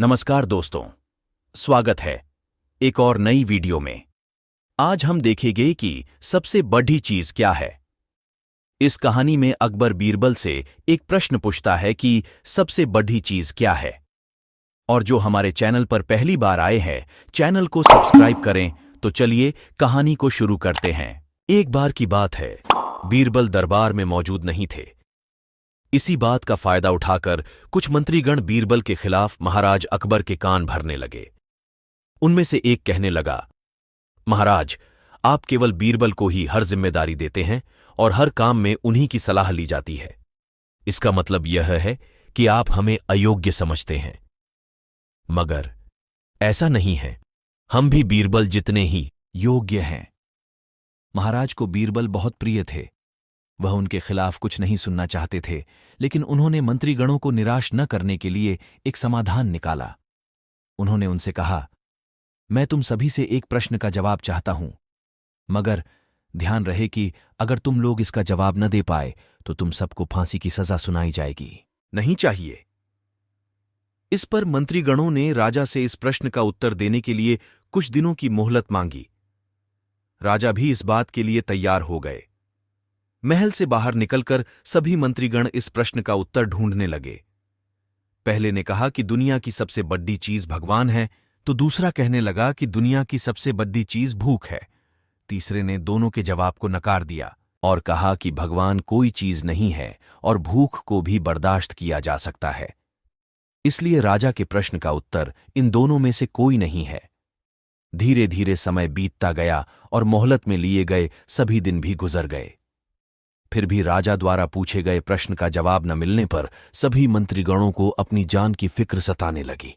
नमस्कार दोस्तों, स्वागत है एक और नई वीडियो में। आज हम देखेंगे कि सबसे बड़ी चीज क्या है। इस कहानी में अकबर बीरबल से एक प्रश्न पूछता है कि सबसे बड़ी चीज क्या है। और जो हमारे चैनल पर पहली बार आए हैं, चैनल को सब्सक्राइब करें। तो चलिए कहानी को शुरू करते हैं। एक बार की बात है, बीरबल दरबार में मौजूद नहीं थे। इसी बात का फायदा उठाकर कुछ मंत्रीगण बीरबल के खिलाफ महाराज अकबर के कान भरने लगे। उनमें से एक कहने लगा, महाराज, आप केवल बीरबल को ही हर जिम्मेदारी देते हैं और हर काम में उन्हीं की सलाह ली जाती है। इसका मतलब यह है कि आप हमें अयोग्य समझते हैं। मगर ऐसा नहीं है, हम भी बीरबल जितने ही योग्य हैं। महाराज को बीरबल बहुत प्रिय थे। वह उनके खिलाफ कुछ नहीं सुनना चाहते थे, लेकिन उन्होंने मंत्रीगणों को निराश न करने के लिए एक समाधान निकाला। उन्होंने उनसे कहा, मैं तुम सभी से एक प्रश्न का जवाब चाहता हूं, मगर ध्यान रहे कि अगर तुम लोग इसका जवाब न दे पाए तो तुम सबको फांसी की सजा सुनाई जाएगी। नहीं चाहिए। इस पर मंत्रीगणों ने राजा से इस प्रश्न का उत्तर देने के लिए कुछ दिनों की मोहलत मांगी। राजा भी इस बात के लिए तैयार हो गए। महल से बाहर निकलकर सभी मंत्रीगण इस प्रश्न का उत्तर ढूंढने लगे। पहले ने कहा कि दुनिया की सबसे बड़ी चीज भगवान है, तो दूसरा कहने लगा कि दुनिया की सबसे बड़ी चीज भूख है। तीसरे ने दोनों के जवाब को नकार दिया और कहा कि भगवान कोई चीज नहीं है और भूख को भी बर्दाश्त किया जा सकता है। इसलिए राजा के प्रश्न का उत्तर इन दोनों में से कोई नहीं है। धीरे धीरे समय बीतता गया और मोहलत में लिए गए सभी दिन भी गुजर गए। फिर भी राजा द्वारा पूछे गए प्रश्न का जवाब न मिलने पर सभी मंत्रीगणों को अपनी जान की फिक्र सताने लगी।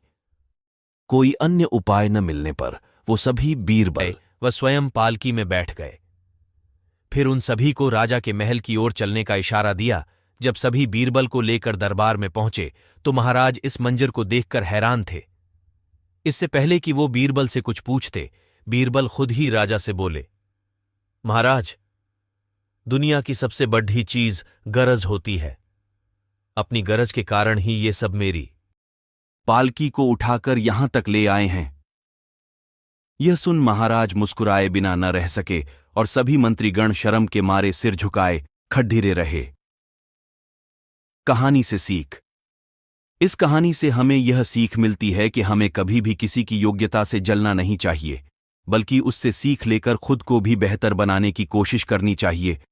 कोई अन्य उपाय न मिलने पर वो सभी बीरबल व स्वयं पालकी में बैठ गए। फिर उन सभी को राजा के महल की ओर चलने का इशारा दिया। जब सभी बीरबल को लेकर दरबार में पहुंचे तो महाराज इस मंजर को देखकर हैरान थे। इससे पहले कि वो बीरबल से कुछ पूछते, बीरबल खुद ही राजा से बोले, महाराज, दुनिया की सबसे बड़ी चीज गरज होती है। अपनी गरज के कारण ही ये सब मेरी पालकी को उठाकर यहां तक ले आए हैं। यह सुन महाराज मुस्कुराए बिना न रह सके और सभी मंत्रीगण शर्म के मारे सिर झुकाए खड्डीरे रहे। कहानी से सीख। इस कहानी से हमें यह सीख मिलती है कि हमें कभी भी किसी की योग्यता से जलना नहीं चाहिए, बल्कि उससे सीख लेकर खुद को भी बेहतर बनाने की कोशिश करनी चाहिए